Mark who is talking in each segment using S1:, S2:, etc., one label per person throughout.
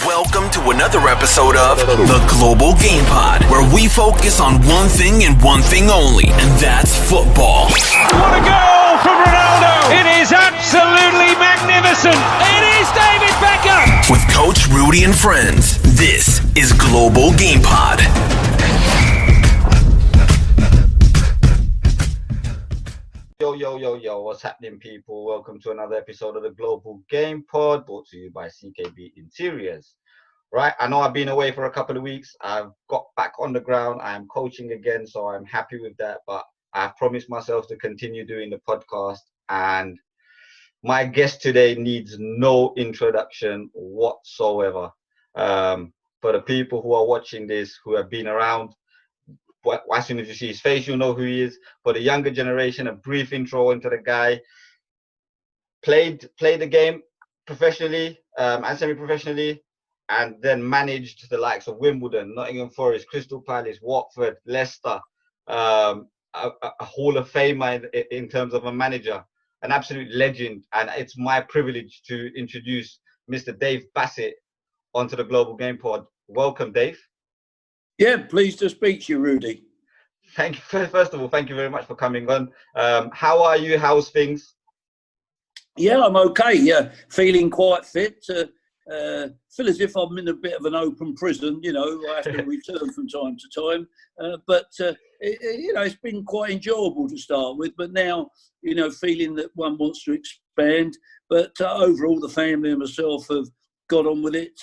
S1: Welcome to another episode of The Global Game Pod, where we focus on one thing and one thing only, and that's football.
S2: What a goal from Ronaldo! It is absolutely magnificent! It is David Beckham!
S1: With Coach Rudy and friends, this is Global Game Pod.
S3: Yo, what's happening, people? Welcome to another episode of the Global Game Pod, brought to you by CKB Interiors. Right, I know I've been away for a couple of weeks. I've got back on the ground. I am coaching again, so I'm happy with that. But I've promised myself to continue doing the podcast. And my guest today needs no introduction whatsoever. For the people who are watching this, who have been around, as soon as you see his face, you'll know who he is. For the younger generation, a brief intro into the guy. Played the game professionally and semi-professionally, and then managed the likes of Wimbledon, Nottingham Forest, Crystal Palace, Watford, Leicester. A Hall of Famer in terms of a manager, an absolute legend. And it's my privilege to introduce Mr. Dave Bassett onto the Global Game Pod. Welcome, Dave.
S4: Yeah, pleased to speak to you, Rudy.
S3: Thank you. First of all, thank you very much for coming on. How are you? How's things?
S4: Yeah, I'm okay. Yeah, feeling quite fit. Feel as if I'm in a bit of an open prison. You know, I have to return from time to time. But it's been quite enjoyable to start with. But now, feeling that one wants to expand. But overall, the family and myself have got on with it.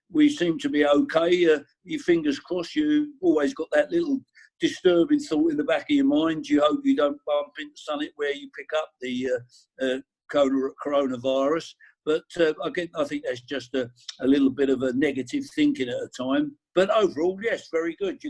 S4: We seem to be okay. Your fingers crossed. You always got that little disturbing thought in the back of your mind. You hope you don't bump into something where you pick up the coronavirus. But I think that's just a little bit of a negative thinking at a time. But overall, yes, very good.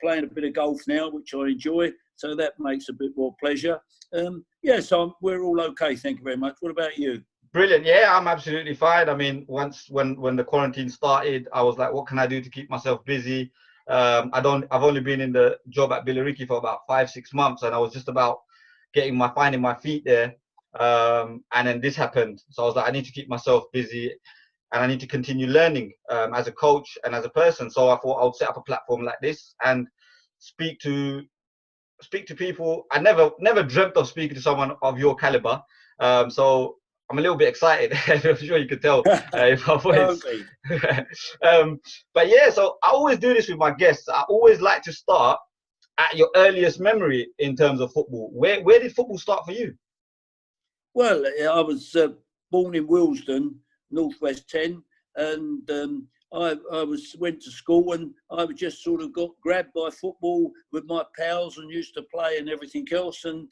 S4: Playing a bit of golf now, which I enjoy. So that makes a bit more pleasure. So we're all okay. Thank you very much. What about you?
S3: Brilliant. Yeah, I'm absolutely fine. I mean, when the quarantine started, I was like, what can I do to keep myself busy? I've only been in the job at Billericay for about 5-6 months, and I was just about finding my feet there. And then this happened. So I was like, I need to keep myself busy, and I need to continue learning as a coach and as a person. So I thought I would set up a platform like this and speak to people. I never dreamt of speaking to someone of your caliber. So I'm a little bit excited. I'm sure you could tell if my voice. But yeah, so I always do this with my guests. I always like to start at your earliest memory in terms of football. Where did football start for you?
S4: Well, I was born in Wimbledon, Northwest 10, and I went to school, and I just sort of got grabbed by football with my pals and used to play and everything else. And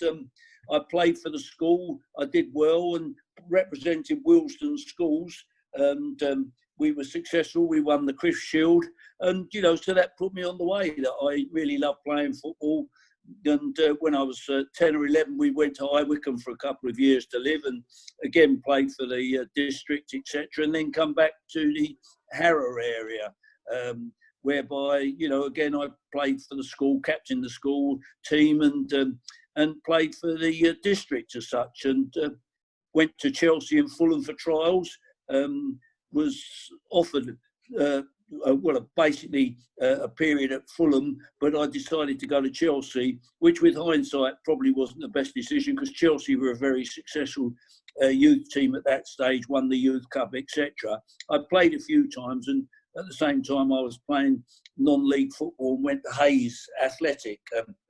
S4: I played for the school. I did well and represented Wimbledon schools, and we were successful. We won the Chris Shield, and so that put me on the way that I really loved playing football. And when I was 10 or 11, we went to High Wycombe for a couple of years to live, and again played for the district, etc. And then come back to the Harrow area, whereby again I played for the school, captained the school team, and played for the district as such. And went to Chelsea and Fulham for trials. Was offered. Basically a period at Fulham, but I decided to go to Chelsea, which with hindsight probably wasn't the best decision, because Chelsea were a very successful youth team at that stage, won the Youth Cup, etc. I played a few times, and at the same time I was playing non-league football and went to Hayes Athletic,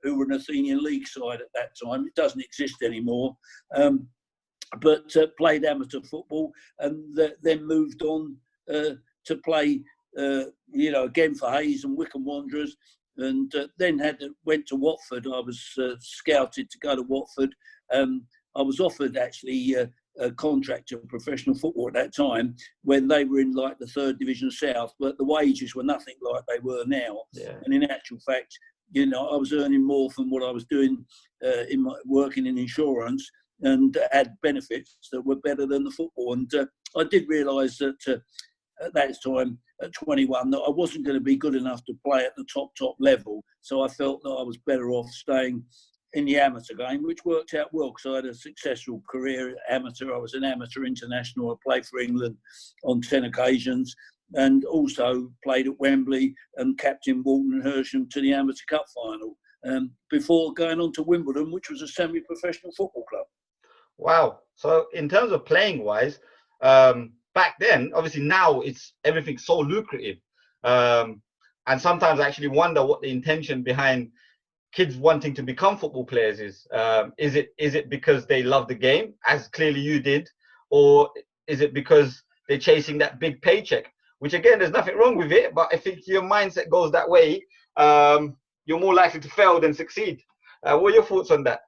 S4: who were an Athenian League side at that time. It doesn't exist anymore. But played amateur football, and then moved on to play again for Hayes and Wycombe Wanderers, and then went to Watford. I was scouted to go to Watford. I was offered actually a contract of professional football at that time when they were in like the 3rd Division South, but the wages were nothing like they were now. Yeah. And in actual fact, I was earning more than what I was doing working in insurance, and had benefits that were better than the football. And I did realise that at that time, at 21, that I wasn't going to be good enough to play at the top level. So I felt that I was better off staying in the amateur game, which worked out well because I had a successful career at amateur. I was an amateur international. I played for England on 10 occasions. and also played at Wembley and captain Walton and Hersham to the Amateur Cup final before going on to Wimbledon, which was a semi-professional football club.
S3: Wow. So in terms of playing wise, back then, obviously now everything's so lucrative. And sometimes I actually wonder what the intention behind kids wanting to become football players is. Is it because they love the game, as clearly you did, or is it because they're chasing that big paycheck? Which again, there's nothing wrong with it, but I think your mindset goes that way, you're more likely to fail than succeed. What are your thoughts on that?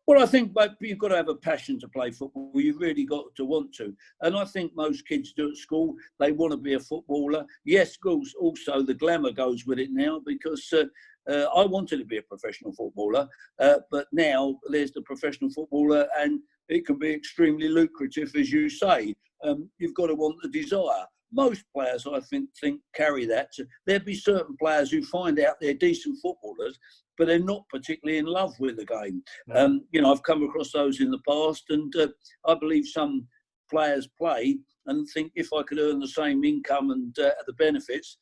S4: Well, I think you've got to have a passion to play football. You've really got to want to. And I think most kids do at school. They want to be a footballer. Yes, also the glamour goes with it now, because I wanted to be a professional footballer. But now there's the professional footballer, and it can be extremely lucrative, as you say. You've got to want the desire. Most players, I think carry that. There'd be certain players who find out they're decent footballers, but they're not particularly in love with the game. No. I've come across those in the past, and I believe some players play and think if I could earn the same income and the benefits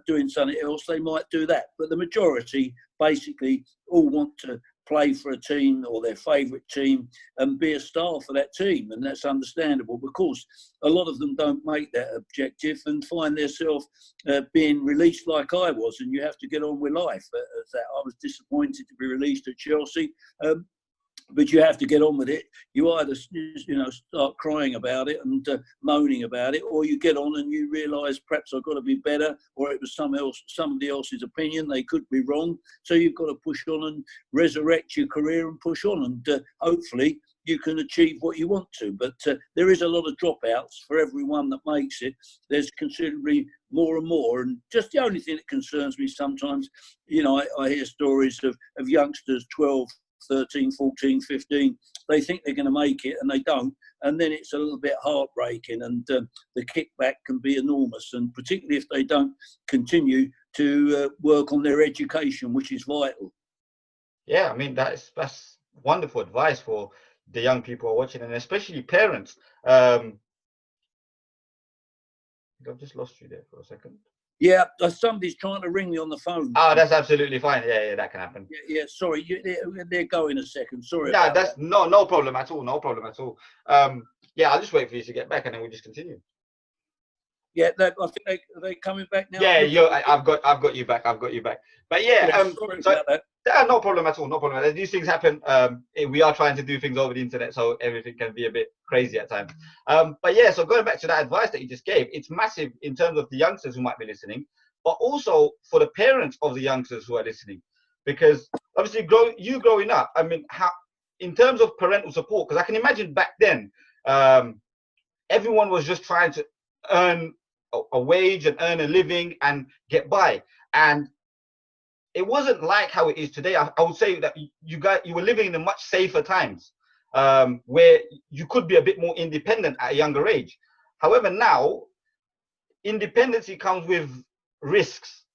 S4: doing something else, they might do that. But the majority basically all want to play for a team or their favourite team and be a star for that team, and that's understandable, because a lot of them don't make that objective and find themselves being released like I was, and you have to get on with life. I was disappointed to be released at Chelsea, but you have to get on with it. You either start crying about it and moaning about it, or you get on and you realise perhaps I've got to be better, or it was somebody else's opinion. They could be wrong. So you've got to push on and resurrect your career and push on, and hopefully you can achieve what you want to. But there is a lot of dropouts for everyone that makes it. There's considerably more and more. And just the only thing that concerns me sometimes, I hear stories of youngsters, 12, 13, 14, 15, they think they're going to make it and they don't, and then it's a little bit heartbreaking, and the kickback can be enormous, and particularly if they don't continue to work on their education, which is vital. Yeah,
S3: I mean, that's wonderful advice for the young people who are watching, and especially parents. I've just lost you there for a second.
S4: Yeah, somebody's trying to ring me on the phone.
S3: Oh, that's absolutely fine. Yeah, that can happen.
S4: Yeah. Sorry, they're going a second. Sorry.
S3: Yeah, that's no problem at all. No problem at all. Yeah, I'll just wait for you to get back, and then we'll just continue.
S4: Yeah, I think they're coming back now.
S3: Yeah, I've got you back. But yeah,
S4: sorry about that.
S3: No problem at all. No problem. These things happen. We are trying to do things over the internet, so everything can be a bit crazy at times. But yeah, so going back to that advice that you just gave, it's massive in terms of the youngsters who might be listening, but also for the parents of the youngsters who are listening, because obviously growing up, I mean, how in terms of parental support, because I can imagine back then, everyone was just trying to earn a wage and earn a living and get by, and it wasn't like how it is today. I would say that you were living in a much safer times, where you could be a bit more independent at a younger age. However, now independency comes with risks,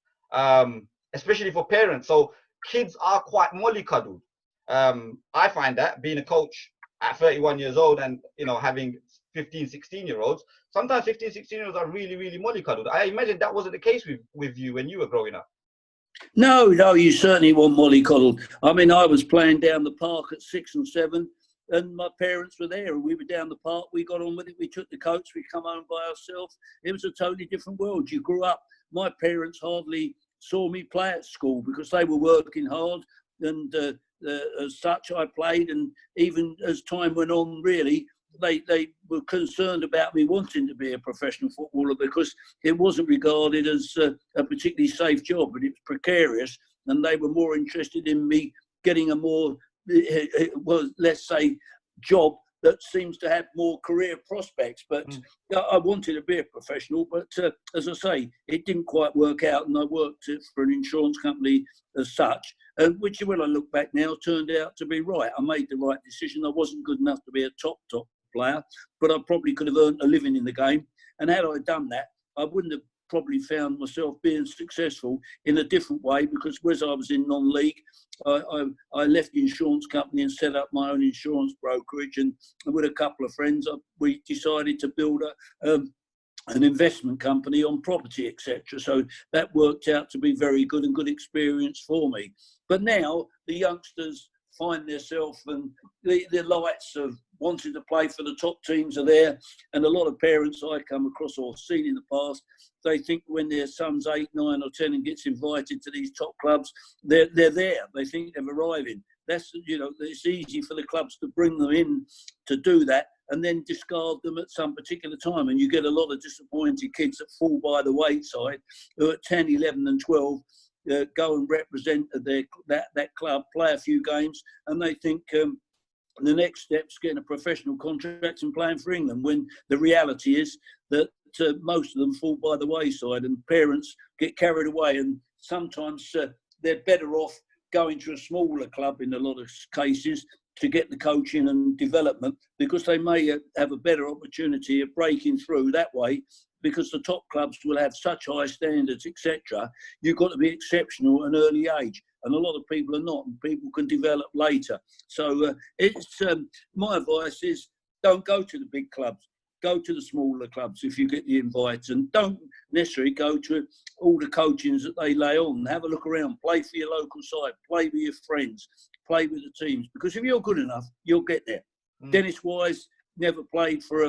S3: especially for parents. So kids are quite mollycoddled. I find that being a coach at 31 years old and having 15, 16-year-olds, sometimes 15, 16-year-olds are really, really mollycoddled. I imagine that wasn't the case with you when you were growing up.
S4: No, you certainly weren't mollycoddled. I mean, I was playing down the park at 6 and 7, and my parents were there, and we were down the park. We got on with it. We took the coach. We come home by ourselves. It was a totally different world. You grew up. My parents hardly saw me play at school because they were working hard, and as such, I played. And even as time went on, really, they were concerned about me wanting to be a professional footballer because it wasn't regarded as a particularly safe job, but it was precarious, and they were more interested in me getting a more, let's say, job that seems to have more career prospects. But I wanted to be a professional, but as I say, it didn't quite work out, and I worked for an insurance company as such, which, when I look back now, turned out to be right. I made the right decision. I wasn't good enough to be a top player, but I probably could have earned a living in the game. And had I done that, I wouldn't have probably found myself being successful in a different way, because as I was in non-league, I left the insurance company and set up my own insurance brokerage, and with a couple of friends, we decided to build an investment company on property, etc. So that worked out to be very good and good experience for me. But now the youngsters find themselves, and the lights of wanting to play for the top teams are there. And a lot of parents I come across or seen in the past, they think when their son's 8, 9 or 10 and gets invited to these top clubs, they're there. They think they're arriving. That's, it's easy for the clubs to bring them in to do that and then discard them at some particular time. And you get a lot of disappointed kids that fall by the wayside who at 10, 11 and 12 go and represent that club, play a few games, and they think the next step's getting a professional contract and playing for England, when the reality is that most of them fall by the wayside and parents get carried away, and sometimes they're better off going to a smaller club in a lot of cases to get the coaching and development, because they may have a better opportunity of breaking through that way, because the top clubs will have such high standards, etc. You've got to be exceptional at an early age, and a lot of people are not, and people can develop later. So my advice is, don't go to the big clubs. Go to the smaller clubs if you get the invites, and don't necessarily go to all the coachings that they lay on. Have a look around, play for your local side, play with your friends, play with the teams, because if you're good enough, you'll get there. Dennis Wise never played for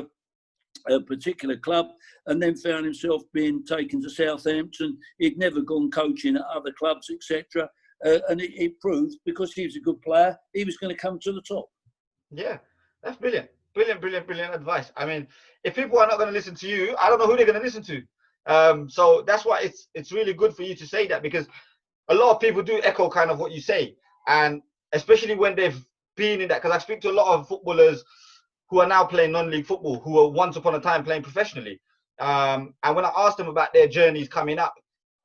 S4: a particular club and then found himself being taken to Southampton. He'd never gone coaching at other clubs, etc. And it proved, because he was a good player, he was going to come to the top.
S3: Yeah, that's brilliant. Brilliant advice. I mean, if people are not going to listen to you, I don't know who they're going to listen to. So that's why it's really good for you to say that, because a lot of people do echo kind of what you say, and especially when they've been in that. Because I speak to a lot of footballers who are now playing non-league football, who were once upon a time playing professionally. And when I ask them about their journeys coming up,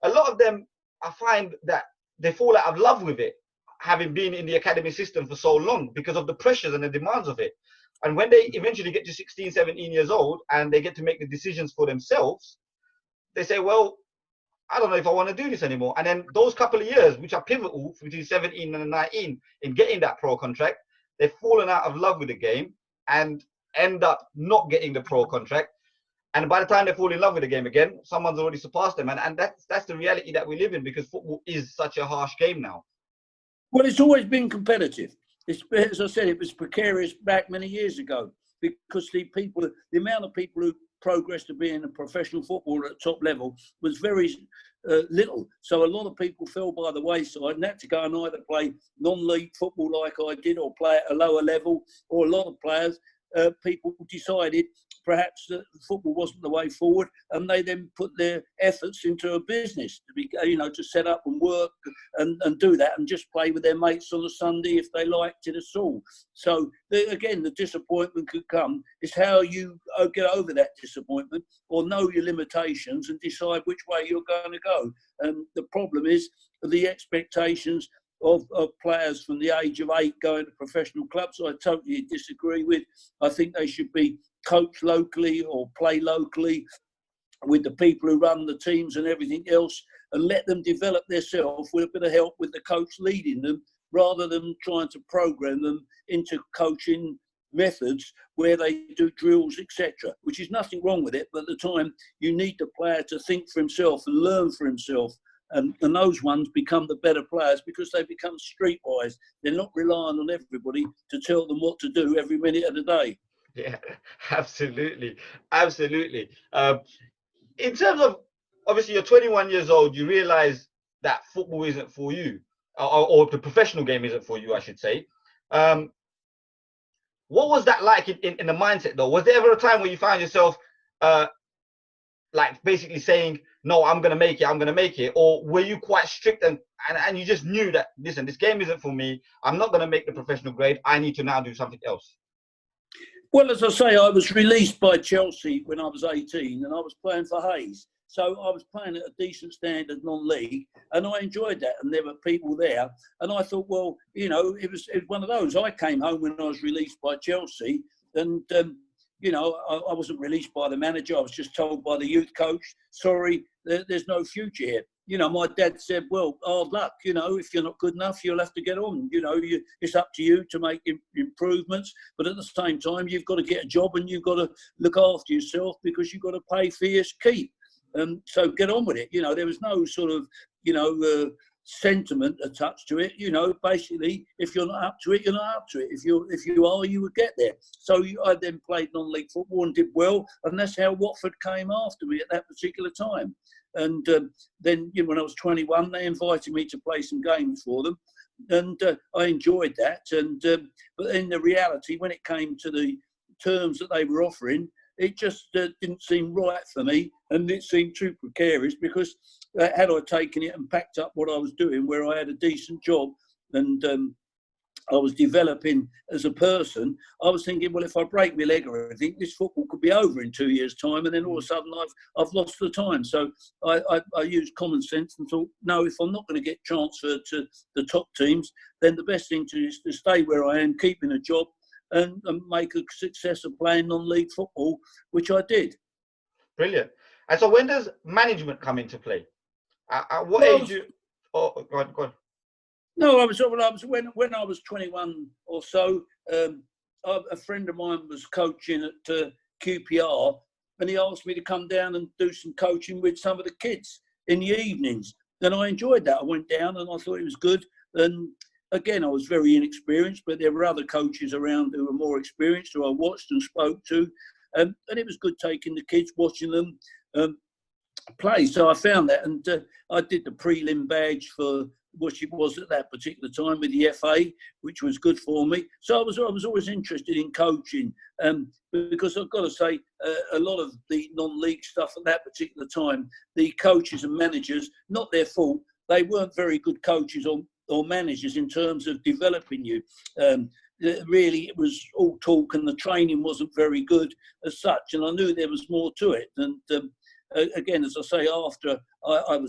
S3: a lot of them, I find that they fall out of love with it, having been in the academy system for so long, because of the pressures and the demands of it. And when they eventually get to 16, 17 years old and they get to make the decisions for themselves, they say, well, I don't know if I want to do this anymore. And then those couple of years, which are pivotal between 17 and 19 in getting that pro contract, they've fallen out of love with the game and end up not getting the pro contract. And by the time they fall in love with the game again, someone's already surpassed them. And that's the reality that we live in, because football is such a harsh game now.
S4: Well, it's always been competitive. As I said, it was precarious back many years ago, because the amount of people who progressed to being a professional footballer at top level was very little. So a lot of people fell by the wayside and had to go and either play non-league football like I did, or play at a lower level. Or a lot of players, people decided perhaps that football wasn't the way forward, and they then put their efforts into a business to be, to set up and work and do that, and just play with their mates on a Sunday if they liked it at all. So again, the disappointment could come. It's how you get over that disappointment, or know your limitations and decide which way you're going to go. And the problem is the expectations of players from the age of 8 going to professional clubs. I totally disagree with. I think they should be coached locally or play locally with the people who run the teams and everything else, and let them develop themselves with a bit of help with the coach leading them, rather than trying to program them into coaching methods where they do drills, etc., which is nothing wrong with it. But at the time, you need the player to think for himself and learn for himself. And those ones become the better players, because they become streetwise. They're not relying on everybody to tell them what to do every minute of the day.
S3: Yeah, absolutely. In terms of, obviously, you're 21 years old, you realize that football isn't for you, or the professional game isn't for you, I should say. What was that like in the mindset, though? Was there ever a time where you found yourself like basically saying, no, I'm going to make it? Or were you quite strict and you just knew that, listen, this game isn't for me, I'm not going to make the professional grade, I need to now do something else?
S4: Well, as I say, I was released by Chelsea when I was 18, and I was playing for Hayes. So I was playing at a decent standard non-league, and I enjoyed that, and there were people there. And I thought, well, it was one of those. I came home when I was released by Chelsea, and, I wasn't released by the manager. I was just told by the youth coach, sorry, there's no future here. my dad said, well, hard luck, if you're not good enough, you'll have to get on. It's up to you to make improvements. But at the same time, you've got to get a job and you've got to look after yourself because you've got to pay for your keep. So get on with it. There was no sort of, sentiment attached to it. Basically, if you're not up to it, you're not up to it. If you are, you would get there. So I then played non-league football and did well, and that's how Watford came after me at that particular time. And then when I was 21, they invited me to play some games for them, and I enjoyed that. And but in the reality, when it came to the terms that they were offering, it just didn't seem right for me, and it seemed too precarious because had I taken it and packed up what I was doing, where I had a decent job and I was developing as a person, I was thinking, well, if I break my leg or anything, this football could be over in 2 years' time, and then all of a sudden I've lost the time. So I used common sense and thought, no, if I'm not going to get transferred to the top teams, then the best thing is to stay where I am, keeping a job, and make a success of playing non-league football, which I did.
S3: Brilliant. And so when does management come into play? At what age you... Oh, go on.
S4: No, when I was 21 or so, a friend of mine was coaching at QPR, and he asked me to come down and do some coaching with some of the kids in the evenings. And I enjoyed that. I went down and I thought it was good. And again, I was very inexperienced, but there were other coaches around who were more experienced, who I watched and spoke to. And it was good taking the kids, watching them play. So I found that, and I did the prelim badge for what it was at that particular time with the FA, which was good for me. So I was always interested in coaching, because I've got to say, a lot of the non-league stuff at that particular time, the coaches and managers, not their fault, they weren't very good coaches or managers in terms of developing you. Really, it was all talk, and the training wasn't very good as such. And I knew there was more to it. And again, as I say, after I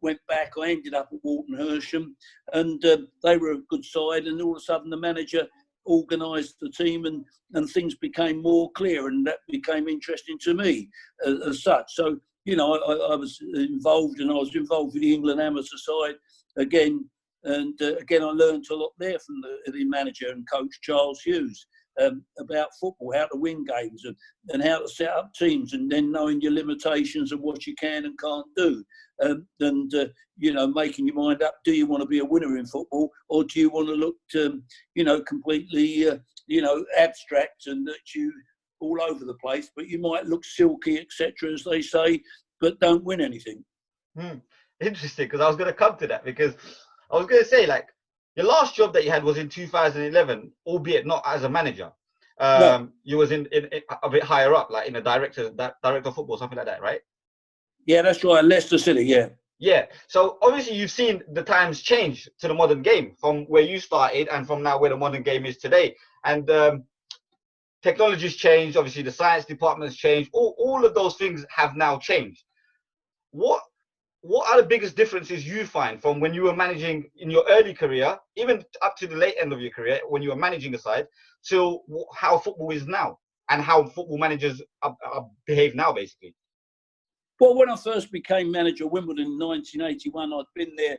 S4: went back, I ended up at Walton Hersham, and they were a good side. And all of a sudden, the manager organised the team, and things became more clear, and that became interesting to me as such. So, I was involved, and I was involved with the England amateur side again. And again, I learned a lot there from the manager and coach, Charles Hughes, about football, how to win games and how to set up teams, and then knowing your limitations and what you can and can't do. And making your mind up, do you want to be a winner in football, or do you want to look, completely, abstract and that you all over the place, but you might look silky, etc., as they say, but don't win anything.
S3: Interesting, because I was going to come to that, because I was going to say, like, your last job that you had was in 2011, albeit not as a manager. No. You was in a bit higher up, like in a director of football, something like that, right?
S4: Yeah, that's right. Leicester City, yeah.
S3: Yeah. So obviously you've seen the times change to the modern game from where you started and from now where the modern game is today. And technology's changed. Obviously the science department's changed. All of those things have now changed. What are the biggest differences you find from when you were managing in your early career, even up to the late end of your career, when you were managing a side, to how football is now and how football managers behave now, basically?
S4: Well, when I first became manager of Wimbledon in 1981, I'd been there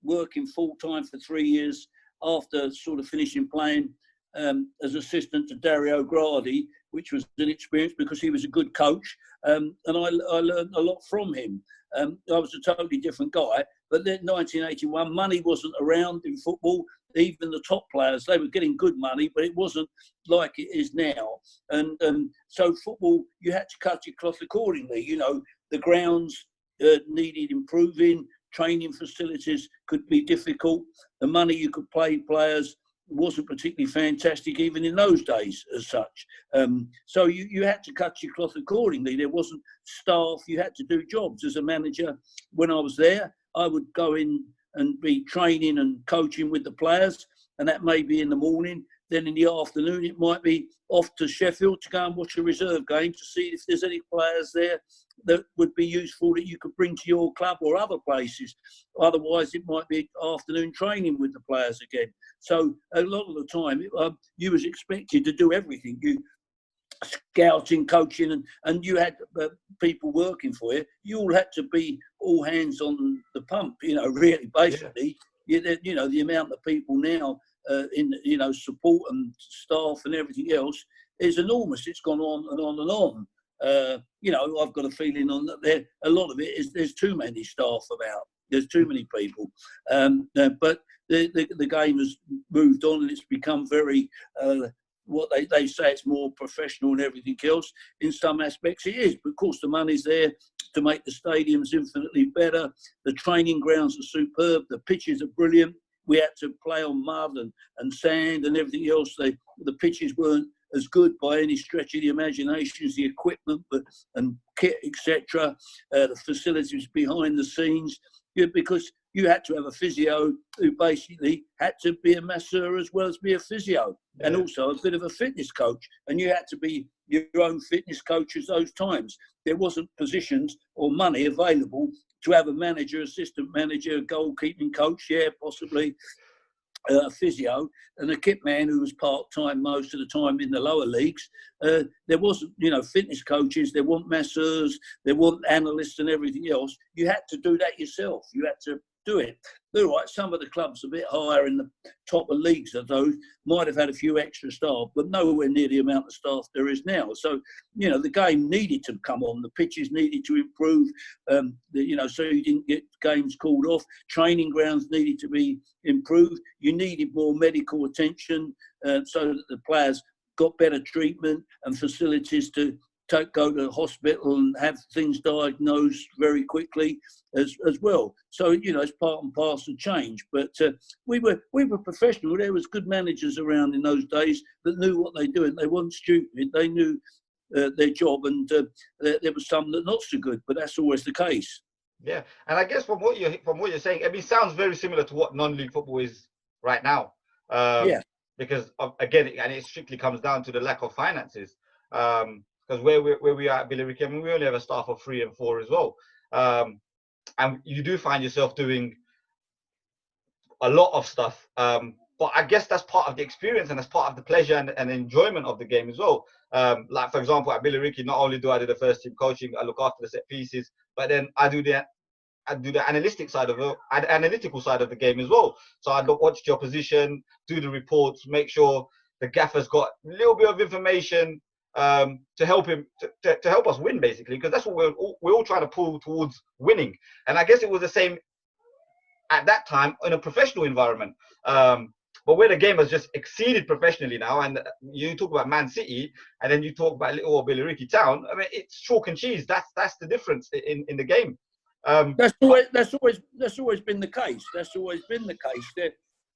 S4: working full-time for 3 years after sort of finishing playing as assistant to Dario Gradi, which was an experience because he was a good coach, and I learned a lot from him. I was a totally different guy, but then 1981, money wasn't around in football. Even the top players, they were getting good money, but it wasn't like it is now. And so football, you had to cut your cloth accordingly. The grounds needed improving, training facilities could be difficult. The money you could pay players wasn't particularly fantastic even in those days as such. So you had to cut your cloth accordingly. There wasn't staff. You had to do jobs. As a manager, when I was there, I would go in and be training and coaching with the players, and that may be in the morning. Then in the afternoon, it might be off to Sheffield to go and watch a reserve game to see if there's any players there that would be useful that you could bring to your club or other places. Otherwise, it might be afternoon training with the players again. So a lot of the time, you was expected to do everything. You scouting, coaching, and you had people working for you. You all had to be all hands on the pump. Really, basically, the amount of people now in support and staff and everything else is enormous. It's gone on and on and on. I've got a feeling on that there. A lot of it is there's too many staff about. There's too many people. But the game has moved on and it's become very. What they say it's more professional and everything else. In some aspects it is, but of course the money's there to make the stadiums infinitely better. The training grounds are superb. The pitches are brilliant. We had to play on mud and sand and everything else. The pitches weren't as good by any stretch of the imagination as the equipment and kit, etc. The facilities behind the scenes, because you had to have a physio who basically had to be a masseur as well as be a physio, and also a bit of a fitness coach. And you had to be your own fitness coach at those times. There wasn't positions or money available to have a manager, assistant manager, goalkeeping coach, possibly a physio, and a kit man who was part-time most of the time in the lower leagues. There wasn't, fitness coaches, there weren't masseurs, there weren't analysts and everything else. You had to do that yourself. You had to do it. All right, some of the clubs a bit higher in the top of leagues of those might have had a few extra staff, but nowhere near the amount of staff there is now. So, the game needed to come on. The pitches needed to improve, so you didn't get games called off. Training grounds needed to be improved. You needed more medical attention so that the players got better treatment and facilities to go to the hospital and have things diagnosed very quickly as well. So, it's part and parcel of change. But we were professional. There was good managers around in those days that knew what they do, and they weren't stupid. They knew their job, and there was some that not so good, but that's always the case.
S3: Yeah, and I guess from what you're saying, it sounds very similar to what non-league football is right now. Because again, and it strictly comes down to the lack of finances. Because where we are at Billericay, we only have a staff of 3 and 4 as well. And you do find yourself doing a lot of stuff. But I guess that's part of the experience and that's part of the pleasure and enjoyment of the game as well. Like, for example, at Billericay, not only do I do the first team coaching, I look after the set pieces, but then I do the analytical side of the game as well. So I watch the opposition, do the reports, make sure the gaffer's got a little bit of information to help him to help us win, basically, because that's what we're all trying to pull towards winning. And I guess it was the same at that time in a professional environment. But where the game has just exceeded professionally now, and you talk about Man City, and then you talk about little old Billericay Town. It's chalk and cheese. That's the difference in the game.
S4: That's always been the case. That's always been the case. That,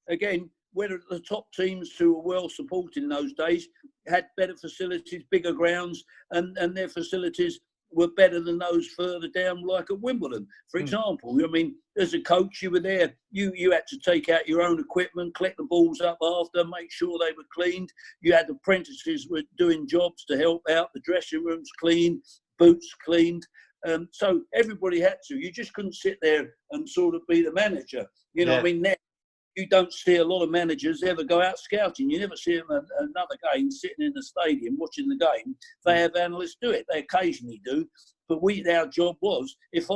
S4: again, whether the top teams who were well supported in those days had better facilities, bigger grounds, and their facilities were better than those further down, like at Wimbledon, for example. As a coach, you were there. You had to take out your own equipment, collect the balls up after, make sure they were cleaned. You had apprentices were doing jobs to help out, the dressing rooms cleaned, boots cleaned. So everybody had to. You just couldn't sit there and sort of be the manager. Now, you don't see a lot of managers ever go out scouting. You never see them at another game sitting in the stadium watching the game. They have analysts do it. They occasionally do. But our job was, if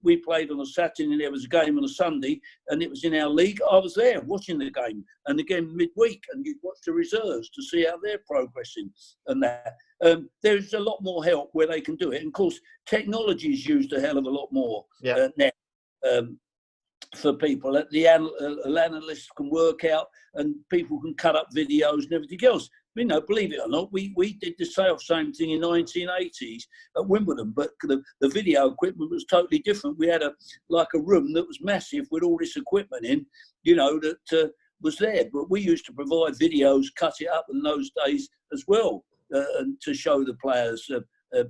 S4: we played on a Saturday and there was a game on a Sunday and it was in our league, I was there watching the game. And again, midweek, and you'd watch the reserves to see how they're progressing and that. There's a lot more help where they can do it. And of course, technology is used a hell of a lot more now. For people, the analysts can work out and people can cut up videos and everything else. Believe it or not, we did the same thing in 1980s at Wimbledon, but the video equipment was totally different. We had a room that was massive with all this equipment in, that was there. But we used to provide videos, cut it up in those days as well, and to show the players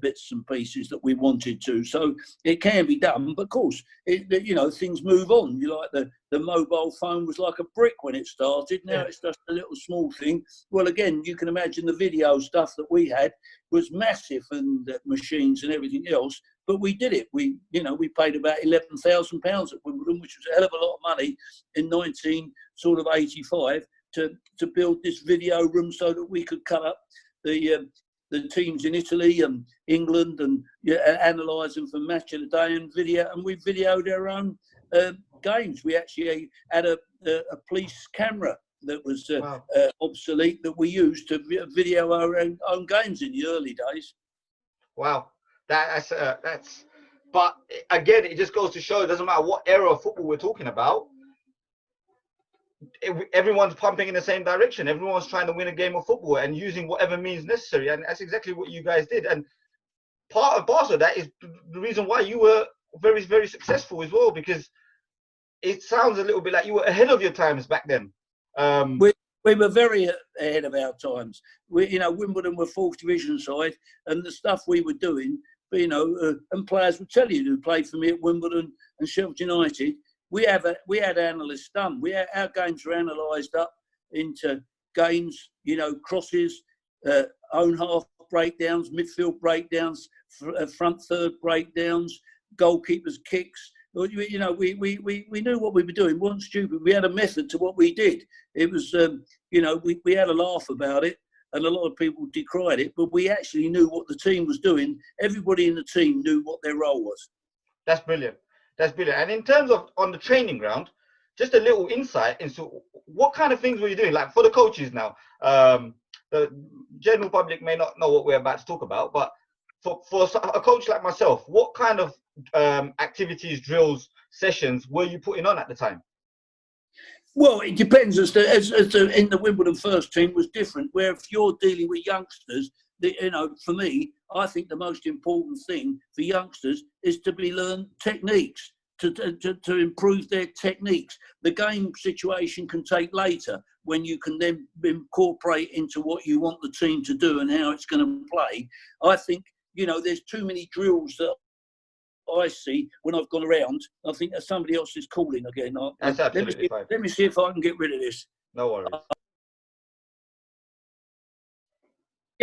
S4: bits and pieces that we wanted to. So it can be done, but of course, things move on. The mobile phone was like a brick when it started. Now it's just a little small thing. Well, again, you can imagine the video stuff that we had was massive, and machines and everything else. But we did it. We paid about £11,000 at Wimbledon, which was a hell of a lot of money in 1985 to build this video room so that we could cut up the the teams in Italy and England and analyse them from match of the day and video. And we videoed our own games. We actually had a police camera that was obsolete that we used to video our own games in the early days.
S3: Wow, that's. But again, it just goes to show it doesn't matter what era of football we're talking about. Everyone's pumping in the same direction. Everyone's trying to win a game of football and using whatever means necessary. And that's exactly what you guys did. And part of Barca, that is the reason why you were very, very successful as well, because it sounds a little bit like you were ahead of your times back then.
S4: We were very ahead of our times. Wimbledon were fourth division side, and the stuff we were doing, and players would tell you who played for me at Wimbledon and Sheffield United. We had analysts done. Our games were analysed up into games, crosses, own half breakdowns, midfield breakdowns, front third breakdowns, goalkeepers' kicks. We knew what we were doing. We weren't stupid. We had a method to what we did. It was, we had a laugh about it, and a lot of people decried it, but we actually knew what the team was doing. Everybody in the team knew what their role was.
S3: That's brilliant. That's brilliant. And in terms of on the training ground, just a little insight into what kind of things were you doing? Like for the coaches now, the general public may not know what we're about to talk about, but for a coach like myself, what kind of activities, drills, sessions were you putting on at the time?
S4: Well, it depends. As in the Wimbledon first team was different, where if you're dealing with youngsters, for me, I think the most important thing for youngsters is to learn techniques, to improve their techniques. The game situation can take later when you can then incorporate into what you want the team to do and how it's going to play. I think, there's too many drills that I see when I've gone around. I think that somebody else is calling again.
S3: That's absolutely fine.
S4: Let me see if I can get rid of this.
S3: No worries.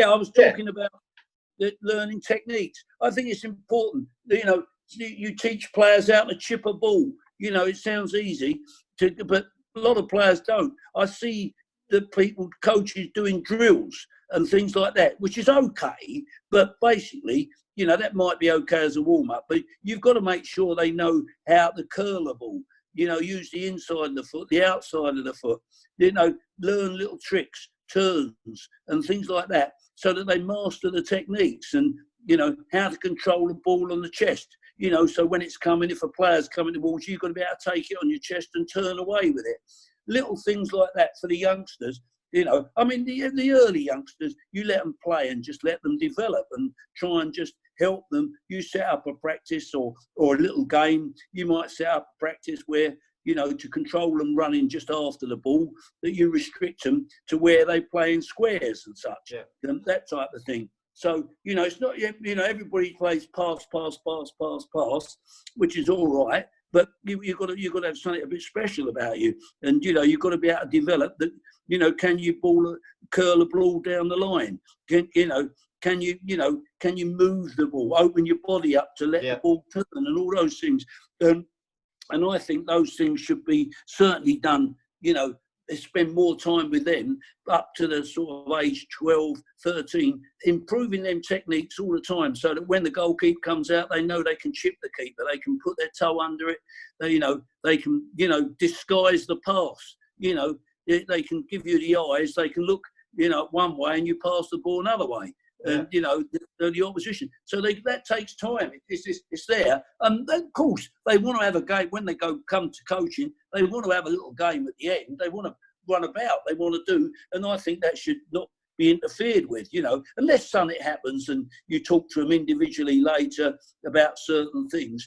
S4: I was talking about learning techniques. I think it's important. You teach players how to chip a ball. It sounds easy, but a lot of players don't. I see the coaches doing drills and things like that, which is okay. But basically, that might be okay as a warm-up. But you've got to make sure they know how to curl a ball. Use the inside of the foot, the outside of the foot. Learn little tricks, turns and things like that, so that they master the techniques and how to control the ball on the chest. So when it's coming, if a player's coming towards you, you've got to be able to take it on your chest and turn away with it. Little things like that for the youngsters. The early youngsters, you let them play and just let them develop and try and just help them. You set up a practice or a little game. You might set up a practice where to control them running just after the ball, that you restrict them to where they play in squares and such, and that type of thing. So, it's not, everybody plays pass, which is all right, but you've got to have something a bit special about you. And, you've got to be able to develop that, can you curl a ball down the line? Can you move the ball, open your body up to let the ball turn and all those things. And I think those things should be certainly done, spend more time with them up to the sort of age 12, 13, improving them techniques all the time, so that when the goalkeeper comes out, they know they can chip the keeper, they can put their toe under it, they can, disguise the pass, they can give you the eyes, they can look, one way and you pass the ball another way. And the opposition. So that takes time. It's there. And of course, they want to have a game when they come to coaching. They want to have a little game at the end. They want to run about. They want to do. And I think that should not be interfered with. Unless something happens and you talk to them individually later about certain things.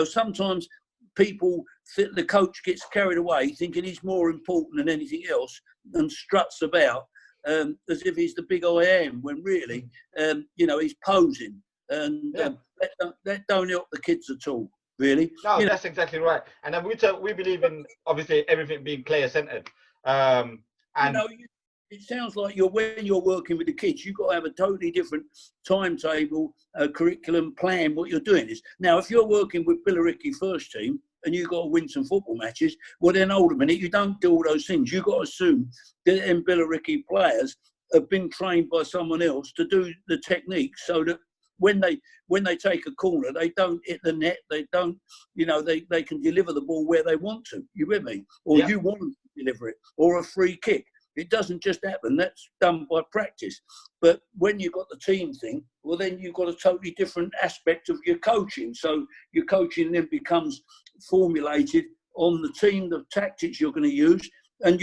S4: Sometimes the coach gets carried away thinking he's more important than anything else and struts about. As if he's the big I am, when really, he's posing, and that don't help the kids at all, really.
S3: No, that's exactly right. And then we believe in obviously everything being player centered.
S4: It sounds like when you're working with the kids, you've got to have a totally different timetable, curriculum, plan. What you're doing is now, if you're working with Billericay first team, and you've got to win some football matches, well then hold a minute, you don't do all those things. You've got to assume that them Billericay players have been trained by someone else to do the techniques, so that when they take a corner, they don't hit the net. They don't, they can deliver the ball where they want to. You with me? Or you want them to deliver it, or a free kick. It doesn't just happen. That's done by practice. But when you've got the team thing, well, then you've got a totally different aspect of your coaching. So your coaching then becomes formulated on the team, the tactics you're going to use, and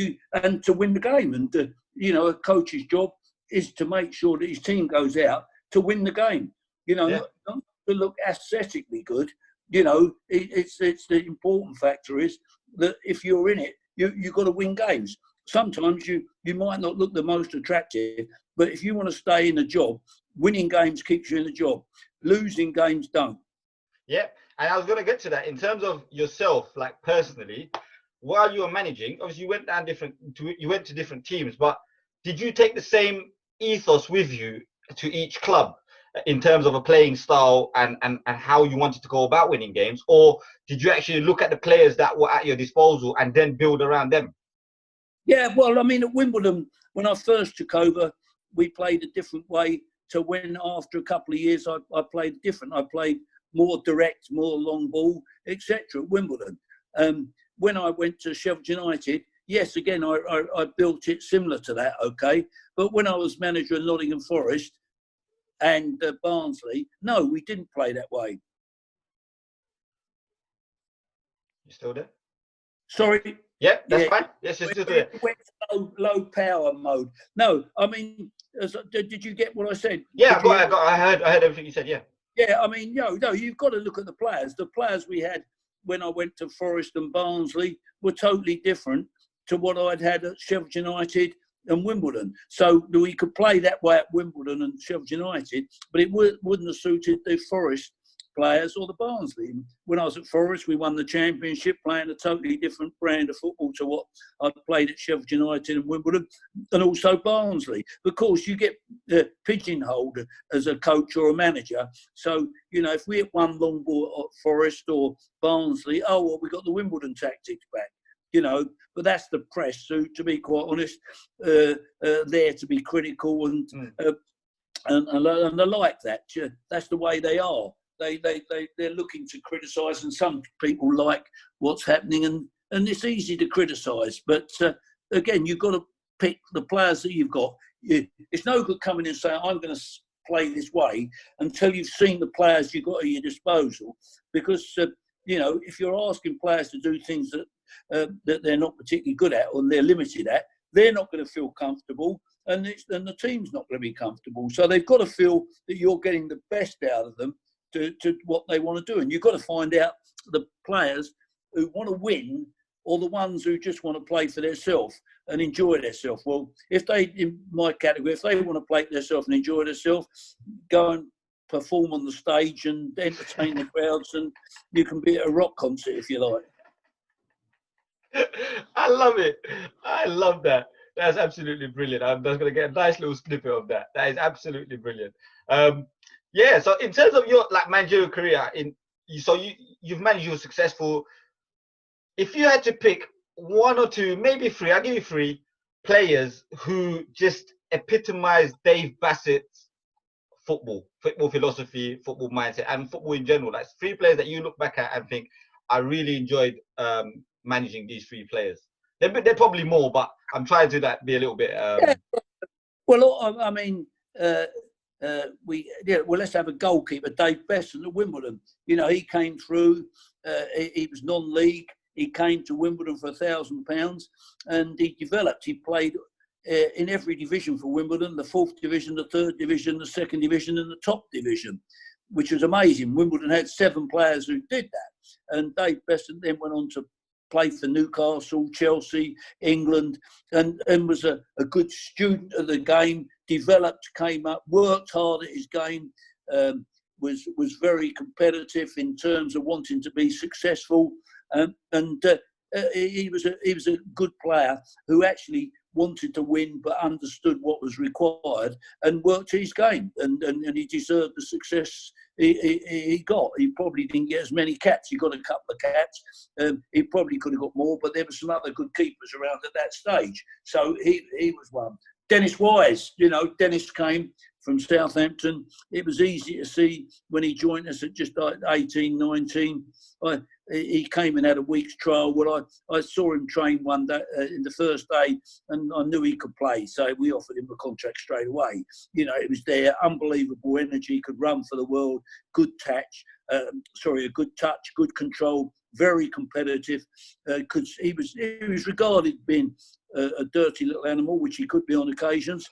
S4: to win the game. And a coach's job is to make sure that his team goes out to win the game. Not to look aesthetically good. It's the important factor is that if you're in it, you've got to win games. Sometimes you might not look the most attractive, but if you want to stay in a job, winning games keeps you in the job. Losing games don't.
S3: Yeah, and I was going to get to that. In terms of yourself, like personally, while you were managing, obviously you went to different teams, but did you take the same ethos with you to each club in terms of a playing style and how you wanted to go about winning games? Or did you actually look at the players that were at your disposal and then build around them?
S4: Yeah, well, I mean, at Wimbledon, when I first took over, we played a different way to when after a couple of years I played different. I played more direct, more long ball, etc. at Wimbledon. When I went to Sheffield United, yes, again, I built it similar to that, okay? But when I was manager of Nottingham Forest and Barnsley, no, we didn't play that way.
S3: You still there?
S4: Sorry?
S3: Yeah, that's fine. Yes, just do it.
S4: Went low power mode. No, I mean, did you get what I said?
S3: Yeah, I heard everything you said. Yeah.
S4: Yeah, I mean, no, you've got to look at the players. The players we had when I went to Forest and Barnsley were totally different to what I'd had at Sheffield United and Wimbledon. So we could play that way at Wimbledon and Sheffield United, but it wouldn't have suited the Forest players or the Barnsley. When I was at Forest, we won the championship playing a totally different brand of football to what I'd played at Sheffield United and Wimbledon, and also Barnsley. Of course, you get pigeonholed as a coach or a manager. So, if we had one long ball at Forest or Barnsley, we got the Wimbledon tactics back. But that's the press, so to be quite honest, there to be critical and I like that. That's the way they are. They're looking to criticise, and some people like what's happening, and it's easy to criticise. But again, you've got to pick the players that you've got. It's no good coming in and saying, I'm going to play this way until you've seen the players you've got at your disposal. Because, if you're asking players to do things that they're not particularly good at or they're limited at, they're not going to feel comfortable, and the team's not going to be comfortable. So they've got to feel that you're getting the best out of them to what they want to do. And you've got to find out the players who want to win or the ones who just want to play for themselves and enjoy themselves. Well, if they, in my category, if they want to play for themselves and enjoy themselves, go and perform on the stage and entertain the crowds, and you can be at a rock concert if you like.
S3: I love it. I love that. That's absolutely brilliant. I'm just going to get a nice little snippet of that. That is absolutely brilliant. Yeah, so in terms of your managerial career, you've managed, you're successful. If you had to pick one or two, maybe three, I'll give you three players who just epitomize Dave Bassett's football philosophy, football mindset, and football in general. Like three players that you look back at and think, I really enjoyed managing these three players. They're probably more, but I'm trying to be a little bit.
S4: Well, I mean. Let's have a goalkeeper, Dave Bassett at Wimbledon. He came through. He was non-league. He came to Wimbledon for £1,000, and he developed. He played in every division for Wimbledon: the 4th division, the 3rd division, the 2nd division, and the top division, which was amazing. Wimbledon had 7 players who did that, and Dave Bassett then went on to play for Newcastle, Chelsea, England, and was a good student of the game, developed, came up, worked hard at his game, was very competitive in terms of wanting to be successful, and he was a good player who actually wanted to win but understood what was required and worked his game, and he deserved the success he got. He probably didn't get as many caps. He got a couple of caps. He probably could have got more, but there were some other good keepers around at that stage. So he was one. Dennis Wise, Dennis came from Southampton. It was easy to see when he joined us at just like 18, 19. He came and had a week's trial. Well, I saw him train one day in the first day, and I knew he could play. So we offered him a contract straight away. It was there, unbelievable energy, could run for the world, good touch, good control, very competitive. He was regarded being a dirty little animal, which he could be on occasions.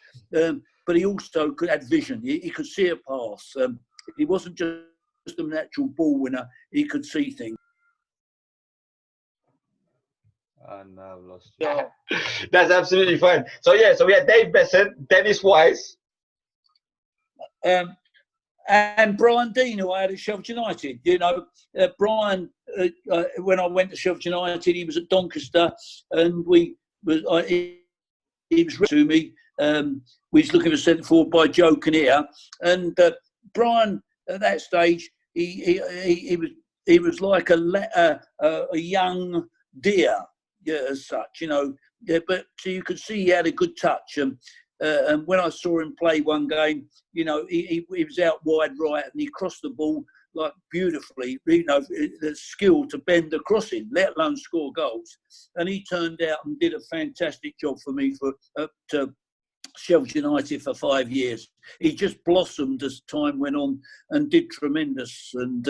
S4: But he also had vision. He could see a pass. He wasn't just a natural ball winner. He could see things.
S3: And I've lost you. That's absolutely fine. So we had Dave Bassett, Dennis Wise.
S4: And Brian Dean, who I had at Sheffield United. Brian, when I went to Sheffield United, he was at Doncaster, and he was to me. We was looking for centre forward by Joe Kinnear, and Brian at that stage he was like a young deer, as such, But so you could see he had a good touch, and when I saw him play one game, he was out wide right and he crossed the ball like beautifully, the skill to bend the crossing, let alone score goals. And he turned out and did a fantastic job for me to Sheffield United for 5 years. He just blossomed as time went on and did tremendous. And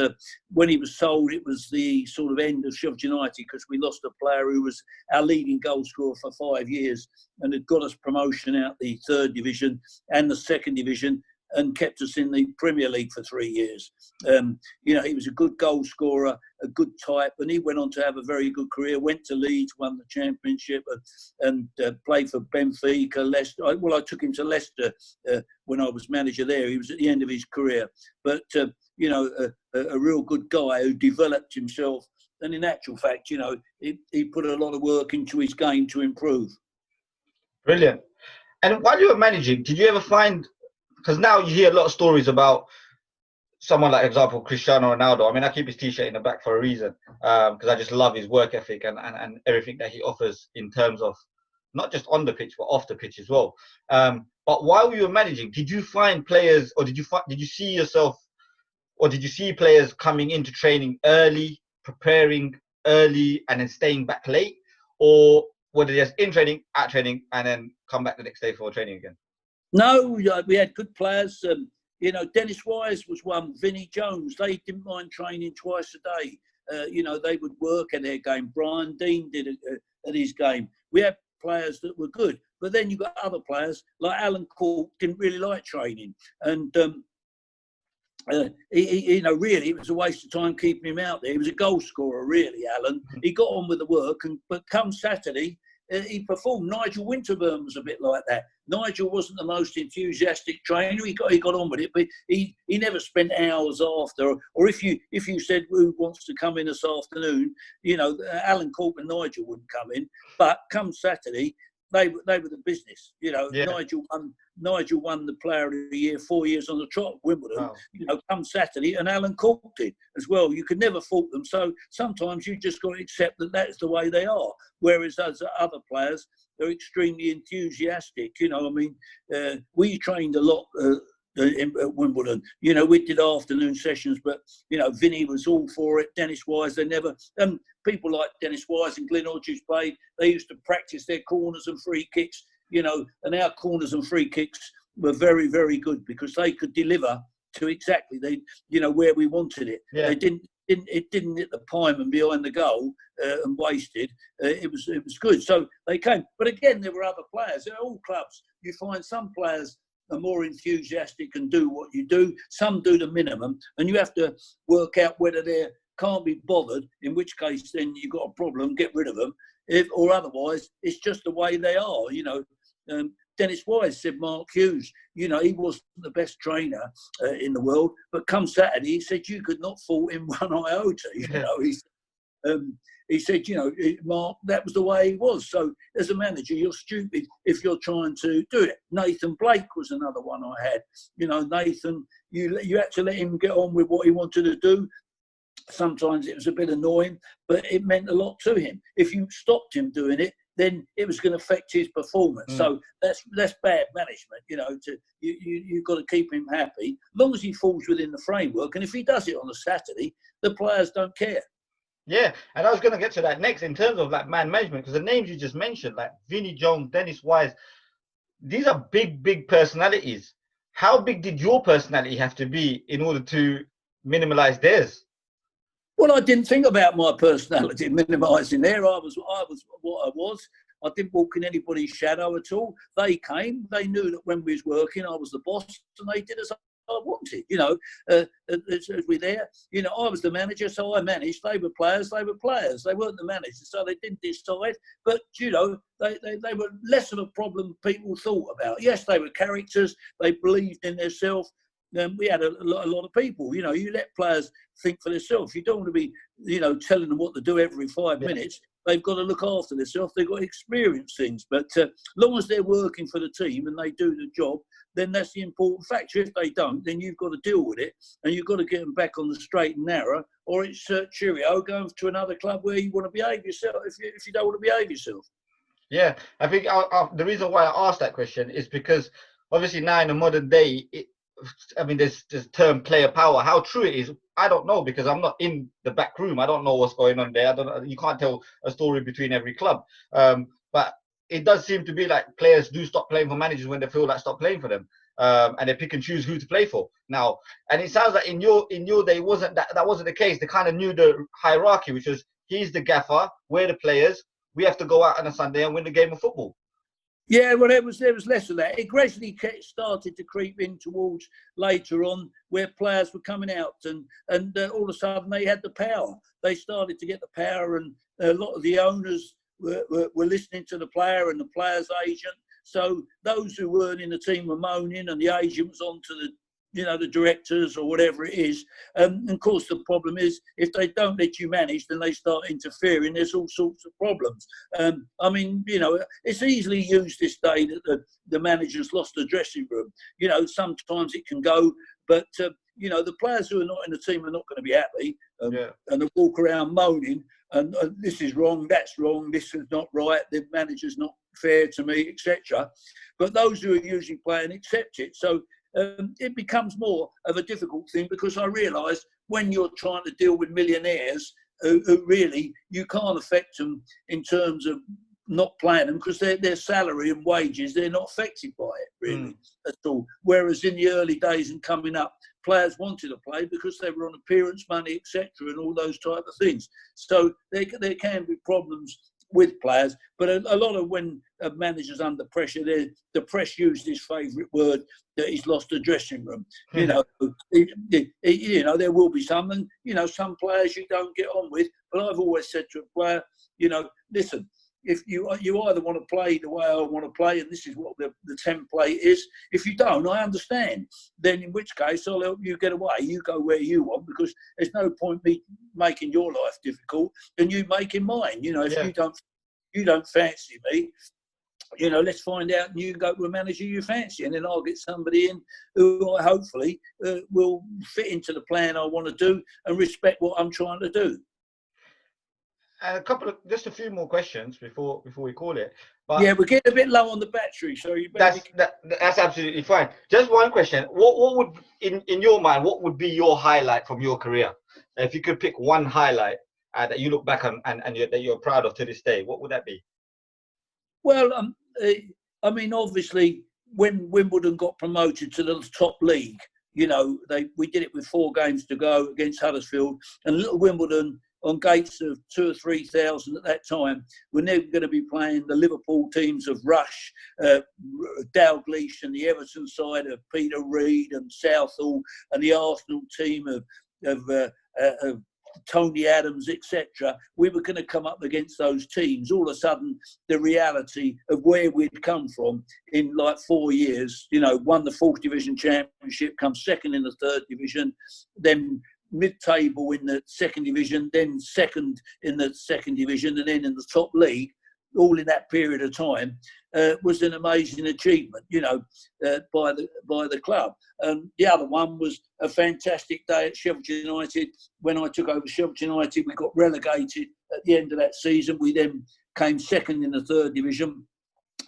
S4: when he was sold, it was the sort of end of Sheffield United, because we lost a player who was our leading goal scorer for 5 years and had got us promotion out the 3rd division and the 2nd division, and kept us in the Premier League for 3 years. He was a good goal scorer, a good type, and he went on to have a very good career. Went to Leeds, won the Championship, and played for Benfica, Leicester. I took him to Leicester when I was manager there. He was at the end of his career, but a real good guy who developed himself. And in actual fact, he put a lot of work into his game to improve.
S3: Brilliant. And while you were managing, did you ever find? Because now you hear a lot of stories about someone like, example, Cristiano Ronaldo. I mean, I keep his T-shirt in the back for a reason, because I just love his work ethic and everything that he offers in terms of not just on the pitch, but off the pitch as well. But while you were managing, did you find players, or did you see yourself, or did you see players coming into training early, preparing early, and then staying back late? Or were they just in training, at training, and then come back the next day for training again?
S4: No, we had good players. Dennis Wise was one. Vinnie Jones, they didn't mind training twice a day. They would work at their game. Brian Dean did it at his game. We had players that were good. But then you got other players, like Alan Court, didn't really like training. And, really, it was a waste of time keeping him out there. He was a goal scorer, really, Alan. He got on with the work. But come Saturday, he performed. Nigel Winterburn was a bit like that. Nigel wasn't the most enthusiastic trainer. He got on with it, but he never spent hours after. Or if you said who wants to come in this afternoon, Alan Court and Nigel wouldn't come in. But come Saturday, they were the business. Yeah. Nigel won the Player of the Year 4 years on the trot at Wimbledon. Wow. Come Saturday, and Alan Court did as well. You could never fault them. So sometimes you just got to accept that that's the way they are. Whereas those other players, they're extremely enthusiastic. We trained a lot at Wimbledon. We did afternoon sessions, but Vinny was all for it. Dennis Wise, they never. People like Dennis Wise and Glyn Hodges played. They used to practice their corners and free kicks. And our corners and free kicks were very, very good, because they could deliver to exactly where we wanted it. Yeah. It didn't hit the pine and behind the goal and wasted. It was good. So they came. But again, there were other players. At all clubs, you find some players are more enthusiastic and do what you do. Some do the minimum, and you have to work out whether they can't be bothered, in which case then you've got a problem, get rid of them. Or otherwise, it's just the way they are. Dennis Wise said Mark Hughes, he wasn't the best trainer in the world, but come Saturday, he said you could not fault him one iota. He said, Mark, that was the way he was. So as a manager, you're stupid if you're trying to do it. Nathan Blake was another one I had. Nathan, you had to let him get on with what he wanted to do. Sometimes it was a bit annoying, but it meant a lot to him. If you stopped him doing it, then it was going to affect his performance. So that's bad management. You've got to keep him happy, as long as he falls within the framework. And if he does it on a Saturday, the players don't care.
S3: Yeah, and I was going to get to that next in terms of like man management, because the names you just mentioned, like Vinnie Jones, Dennis Wise, these are big personalities. How big did your personality have to be in order to minimalize theirs?
S4: Well, I didn't think about my personality minimising there. I was what I was. I didn't walk in anybody's shadow at all. They came. They knew that when we was working, I was the boss, and they did as I wanted. As we're there, I was the manager, so I managed. They were players. They weren't the managers, so they didn't decide. But they were less of a problem than people thought about. Yes, they were characters. They believed in themselves. We had a lot of people. You let players think for themselves. You don't want to be, telling them what to do every 5 minutes. They've got to look after themselves. They've got to experience things. But as long as they're working for the team and they do the job, then that's the important factor. If they don't, then you've got to deal with it, and you've got to get them back on the straight and narrow, or it's cheerio, going to another club where you want to behave yourself if you don't want to behave yourself.
S3: Yeah, I think the reason why I asked that question is because obviously now in the modern day, there's this term player power. How true it is, I don't know, because I'm not in the back room. I don't know what's going on there. You can't tell a story between every club. But it does seem to be like players do stop playing for managers when they feel like stop playing for them. And they pick and choose who to play for now. And it sounds like in your day that wasn't the case. They kind of knew the hierarchy, which was he's the gaffer, we're the players. We have to go out on a Sunday and win the game of football.
S4: Yeah, well, there was less of that. It gradually started to creep in towards later on, where players were coming out and all of a sudden they had the power. They started to get the power, and a lot of the owners were listening to the player and the player's agent. So those who weren't in the team were moaning, and the agent was on to the directors or whatever it is. And of course, the problem is if they don't let you manage, then they start interfering. There's all sorts of problems. It's easily used this day that the manager's lost the dressing room. Sometimes it can go, but the players who are not in the team are not going to be happy, and they walk around moaning. And this is wrong, that's wrong, this is not right, the manager's not fair to me, etc. But those who are usually playing accept it. So it becomes more of a difficult thing, because I realise when you're trying to deal with millionaires who really you can't affect them in terms of not playing them, because their salary and wages, they're not affected by it really at all. Whereas in the early days and coming up, players wanted to play because they were on appearance money, etc., and all those type of things. So there can be problems with players, but a lot of when a manager's under pressure, the press used his favourite word, that he's lost the dressing room. There will be some, and some players you don't get on with. But I've always said to a player, listen, if you either want to play the way I want to play, and this is what the template is. If you don't, I understand. Then in which case I'll help you get away. You go where you want, because there's no point me making your life difficult and you making mine. If you don't fancy me, let's find out, and you can go to a manager you fancy, and then I'll get somebody in who hopefully will fit into the plan I want to do and respect what I'm trying to do.
S3: Just a few more questions before we call it. But
S4: yeah, we're getting a bit low on the battery, so you better
S3: that's absolutely fine. Just one question: what would in your mind, what would be your highlight from your career? If you could pick one highlight that you look back on and that you're proud of to this day, what would that be?
S4: Well, obviously, when Wimbledon got promoted to the top league, we did it with 4 games to go against Huddersfield, and little Wimbledon, on gates of 2,000 or 3,000 at that time, we're never going to be playing the Liverpool teams of Rush, Dalglish, and the Everton side of Peter Reid and Southall, and the Arsenal team of Tony Adams, etc. We were going to come up against those teams. All of a sudden, the reality of where we'd come from in like 4 years, won the 4th Division Championship, come second in the 3rd Division, then mid-table in the 2nd Division, then second in the 2nd Division, and then in the top league, all in that period of time, was an amazing achievement, by the club. The other one was a fantastic day at Sheffield United. When I took over Sheffield United, we got relegated at the end of that season. We then came second in the 3rd division,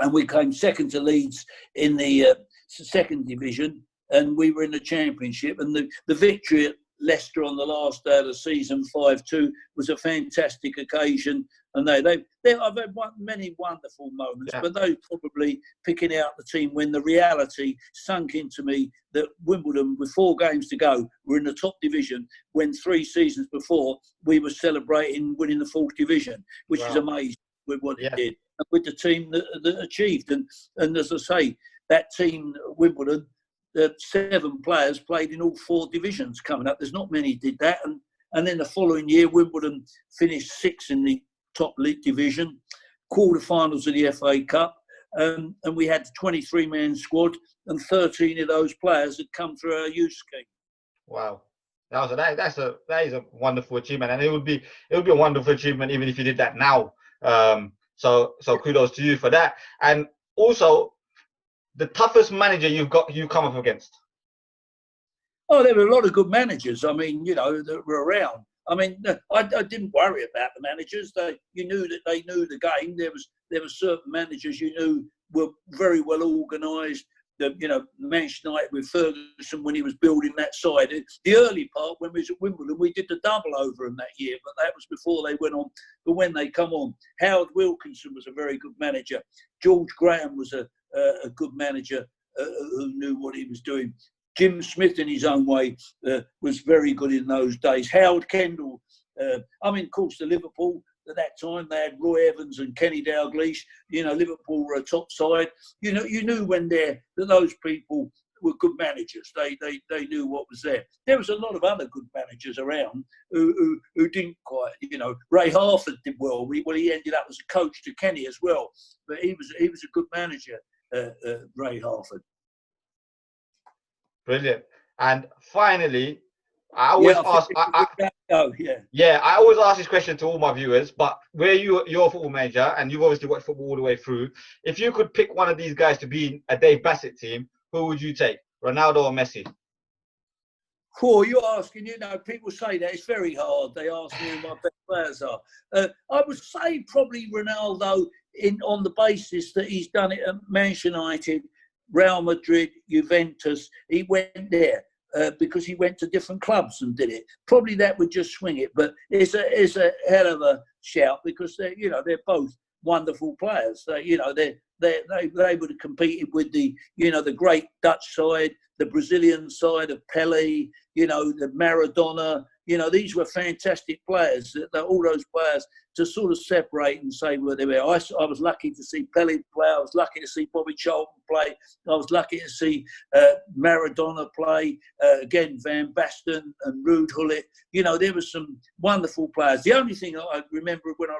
S4: and we came second to Leeds in the 2nd division, and we were in the Championship. And the victory at Leicester on the last day of the season, 5-2, was a fantastic occasion. And I've had many wonderful moments, but those probably picking out the team when the reality sunk into me that Wimbledon, with 4 games to go, were in the top division, when 3 seasons before we were celebrating winning the 4th division, which is amazing with what it did, and with the team that achieved. And as I say, that team at Wimbledon, 7 players played in all 4 divisions coming up. There's not many did that. And then the following year, Wimbledon finished 6th in the top league division, quarterfinals of the FA Cup, and we had a 23-man squad, and 13 of those players had come through our youth scheme.
S3: Wow, that is a wonderful achievement, and it would be a wonderful achievement even if you did that now. So kudos to you for that. And also, the toughest manager you come up against?
S4: Oh, there were a lot of good managers. I mean, that were around. I mean, I didn't worry about the managers. You knew that they knew the game. There were certain managers you knew were very well organised. Manchester United with Ferguson when he was building that side. The early part when we was at Wimbledon, we did the double over them that year, but that was before they went on. But when they come on, Howard Wilkinson was a very good manager. George Graham was a good manager who knew what he was doing. Jim Smith, in his own way, was very good in those days. Howard Kendall. Of course, the Liverpool at that time, they had Roy Evans and Kenny Dalglish. Liverpool were a top side. You knew when that those people were good managers. They knew what was there. There was a lot of other good managers around who didn't quite. Ray Harford did well. He ended up as a coach to Kenny as well. But he was a good manager, Ray Harford.
S3: Brilliant. And finally, I always ask. I always ask this question to all my viewers. But where you're a football manager and you've obviously watched football all the way through, if you could pick one of these guys to be in a Dave Bassett team, who would you take, Ronaldo or Messi?
S4: Oh, you're asking. People say that it's very hard. They ask me who my best players are. I would say probably Ronaldo, on the basis that he's done it at Manchester United, Real Madrid, Juventus. He went there because he went to different clubs and did it. Probably that would just swing it, but it's a hell of a shout because they're both wonderful players. They would have competed with the great Dutch side, the Brazilian side of Pelé, the Maradona. These were fantastic players. All those players, to sort of separate and say where they were. I was lucky to see Pelé play. I was lucky to see Bobby Charlton play. I was lucky to see Maradona play. Again, Van Basten and Ruud Gullit. There were some wonderful players. The only thing I remember when I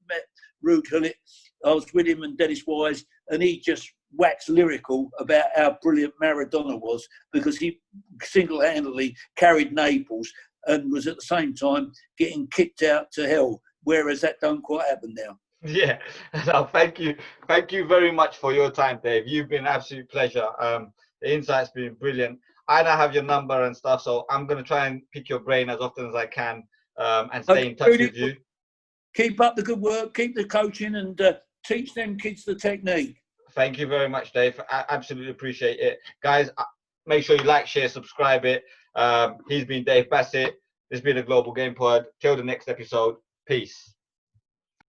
S4: met Ruud Gullit, I was with him and Dennis Wise, and he just waxed lyrical about how brilliant Maradona was because he single-handedly carried Naples and was at the same time getting kicked out to hell, whereas that don't quite happen now.
S3: Yeah, no, thank you very much for your time, Dave. You've been an absolute pleasure. The insight's been brilliant. I now have your number and stuff, so I'm going to try and pick your brain as often as I can and stay in touch with you.
S4: Keep up the good work, keep the coaching, and teach them kids the technique.
S3: Thank you very much, Dave. I absolutely appreciate it. Guys, make sure you like, share, subscribe it. He's been Dave Bassett. This has been a Global Game Pod. Till the next episode. Peace.